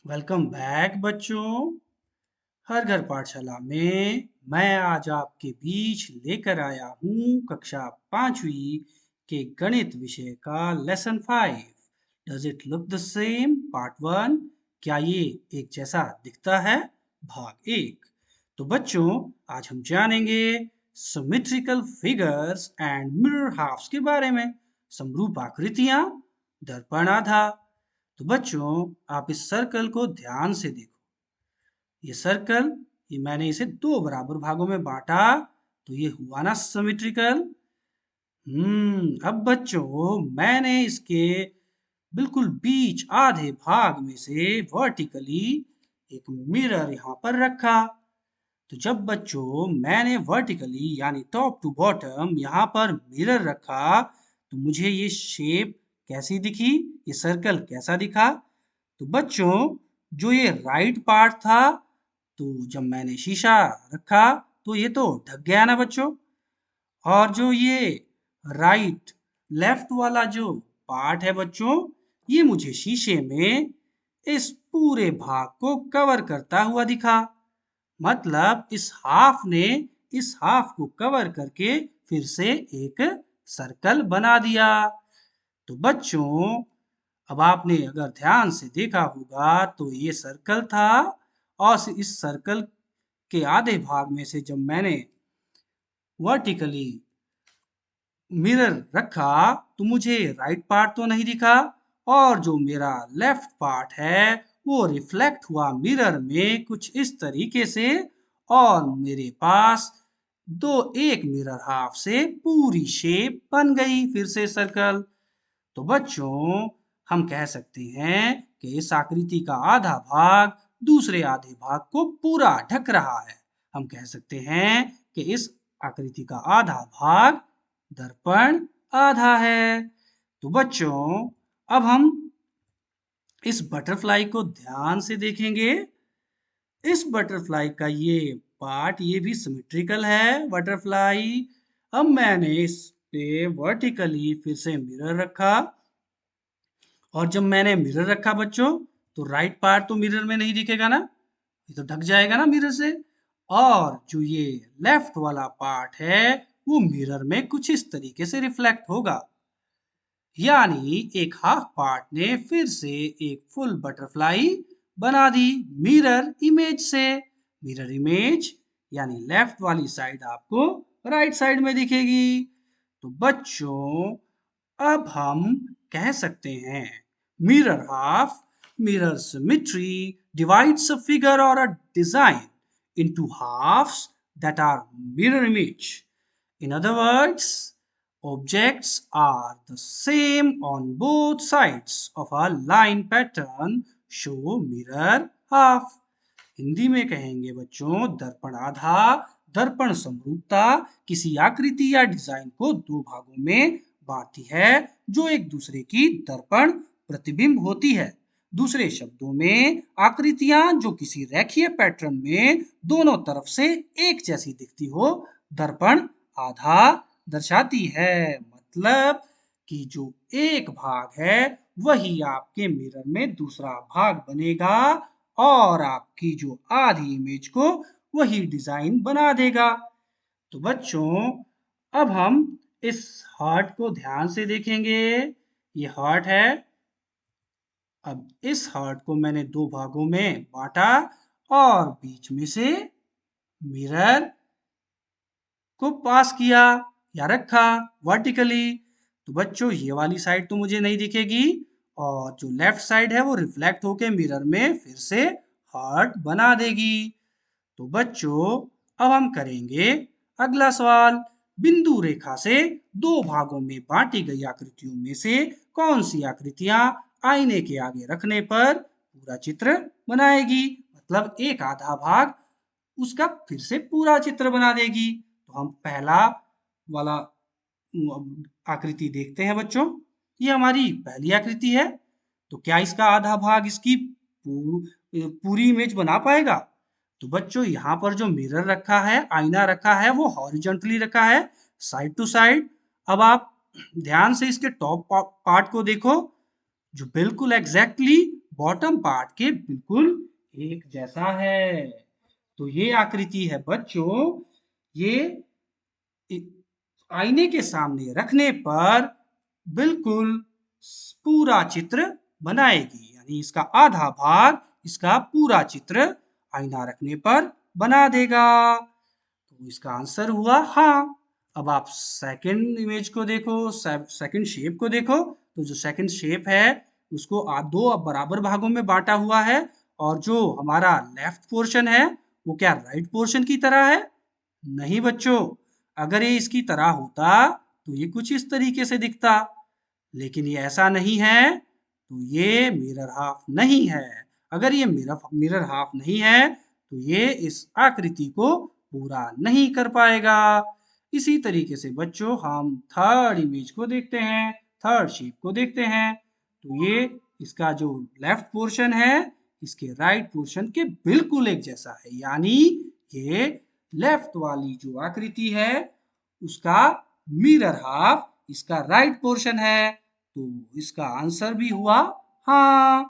Welcome back बच्चों। हर घर पाठशाला में मैं आज आपके बीच लेकर आया हूँ कक्षा 5वीं के गणित विषय का lesson 5। Does it look the same part 1। क्या ये एक जैसा दिखता है? भाग 1। तो बच्चों, आज हम जानेंगे symmetrical figures and mirror halves के बारे में। समरूप आकृतियां, दर्पण आधा। तो बच्चों, आप इस सर्कल को ध्यान से देखो। ये सर्कल, ये मैंने इसे दो बराबर भागों में बांटा, तो ये हुआ ना सिमेट्रिकल। अब बच्चों, मैंने इसके बिल्कुल बीच आधे भाग में से वर्टिकली एक मिरर यहाँ पर रखा। तो जब बच्चों मैंने वर्टिकली यानी टॉप टू बॉटम यहाँ पर मिरर रखा, तो मुझे ये शेप कैसी दिखी, ये सर्कल कैसा दिखा? तो बच्चों, जो ये राइट पार्ट था, तो जब मैंने शीशा रखा तो ये तो ढक गया ना बच्चों। और जो ये राइट लेफ्ट वाला जो पार्ट है बच्चों, ये मुझे शीशे में इस पूरे भाग को कवर करता हुआ दिखा। मतलब इस हाफ ने इस हाफ को कवर करके फिर से एक सर्कल बना दिया। तो बच्चों, अब आपने अगर ध्यान से देखा होगा तो ये सर्कल था, और इस सर्कल के आधे भाग में से जब मैंने वर्टिकली मिरर रखा तो मुझे राइट पार्ट तो नहीं दिखा, और जो मेरा लेफ्ट पार्ट है वो रिफ्लेक्ट हुआ मिरर में कुछ इस तरीके से, और मेरे पास दो एक मिरर हाफ से पूरी शेप बन गई फिर से सर्कल। तो बच्चों, हम कह सकते हैं कि इस आकृति का आधा भाग दूसरे आधे भाग को पूरा ढक रहा है। हम कह सकते हैं कि इस आकृति का आधा भाग दर्पण आधा है। तो बच्चों, अब हम इस बटरफ्लाई को ध्यान से देखेंगे। इस बटरफ्लाई का ये पार्ट, ये भी सिमेट्रिकल है बटरफ्लाई। अब मैंने इस पे वर्टिकली फिर से मिरर रखा, और जब मैंने मिरर रखा बच्चों, तो राइट पार्ट तो मिरर में नहीं दिखेगा ना, ये तो ढक जाएगा ना मिरर से। और जो ये लेफ्ट वाला पार्ट है वो मिरर में कुछ इस तरीके से रिफ्लेक्ट होगा। यानी एक हाफ पार्ट ने फिर से एक फुल बटरफ्लाई बना दी मिरर इमेज से। मिरर इमेज यानी लेफ्ट वाली साइड आपको राइट साइड में दिखेगी। तो बच्चों, अब हम कह सकते हैं mirror half, mirror symmetry divides a figure or a design into halves that are mirror image. In other words, objects are the same on both sides of a line pattern show mirror half. Hindi में कहेंगे बच्चों, दर्पण आधा, दर्पण समरूपता किसी आकृति या डिजाइन को दो भागों में बांटती है जो एक दूसरे की दर्पण प्रतिबिंब होती है। दूसरे शब्दों में, आकृतियां जो किसी रेखीय पैटर्न में दोनों तरफ से एक जैसी दिखती हो, दर्पण आधा दर्शाती है। मतलब कि जो एक भाग है वही आपके मिरर में दूसरा भाग बनेगा, और आपकी जो आधी इमेज को वही डिजाइन बना देगा। तो बच्चों, अब हम इस हार्ट को ध्यान से देखेंगे। ये हार्ट है। अब इस हार्ट को मैंने दो भागों में बांटा, और बीच में से मिरर को पास किया या रखा वर्टिकली। तो बच्चों, ये वाली साइड तो मुझे नहीं दिखेगी, और जो लेफ्ट साइड है वो रिफ्लेक्ट होके मिरर में फिर से हार्ट बना देगी। तो बच्चों, अब हम करेंगे अगला सवाल। बिंदु रेखा से दो भागों में बांटी गई आकृतियों में से कौन सी आकृतियां आईने के आगे रखने पर पूरा चित्र बनाएगी? मतलब एक आधा भाग उसका फिर से पूरा चित्र बना देगी। तो हम पहला वाला आकृति देखते हैं बच्चों। ये हमारी पहली आकृति है। तो क्या इसका आधा भाग इसकी पूरी इमेज बना पाएगा? तो बच्चों, यहाँ पर जो मिरर रखा है, आईना रखा है, वो हॉरिजॉन्टली रखा है, साइड टू साइड। अब आप ध्यान से इसके टॉप पार्ट को देखो, जो बिल्कुल एग्जैक्टली बॉटम पार्ट के बिल्कुल एक जैसा है। तो ये आकृति है बच्चों, ये आईने के सामने रखने पर बिल्कुल पूरा चित्र बनाएगी, यानी इसका आधा भाग इसका पूरा चित्र आईना रखने पर बना देगा। तो इसका आंसर हुआ हाँ। अब आप सेकंड इमेज को देखो, सेकंड शेप को देखो। तो जो सेकंड शेप है उसको दो बराबर भागों में बांटा हुआ है, और जो हमारा लेफ्ट पोर्शन है वो क्या राइट पोर्शन की तरह है? नहीं बच्चों, अगर ये इसकी तरह होता तो ये कुछ इस तरीके से दिखता, लेकिन ये ऐसा नहीं है, तो ये मिरर हाफ नहीं है। अगर ये मिरर हाफ नहीं है तो ये इस आकृति को पूरा नहीं कर पाएगा। इसी तरीके से बच्चों हम थर्ड इमेज को देखते हैं, थर्ड शेप को देखते हैं। तो ये इसका जो लेफ्ट पोर्शन है इसके राइट पोर्शन के बिल्कुल एक जैसा है, यानी ये लेफ्ट वाली जो आकृति है उसका मिरर हाफ इसका राइट पोर्शन है। तो इसका आंसर भी हुआ हाँ।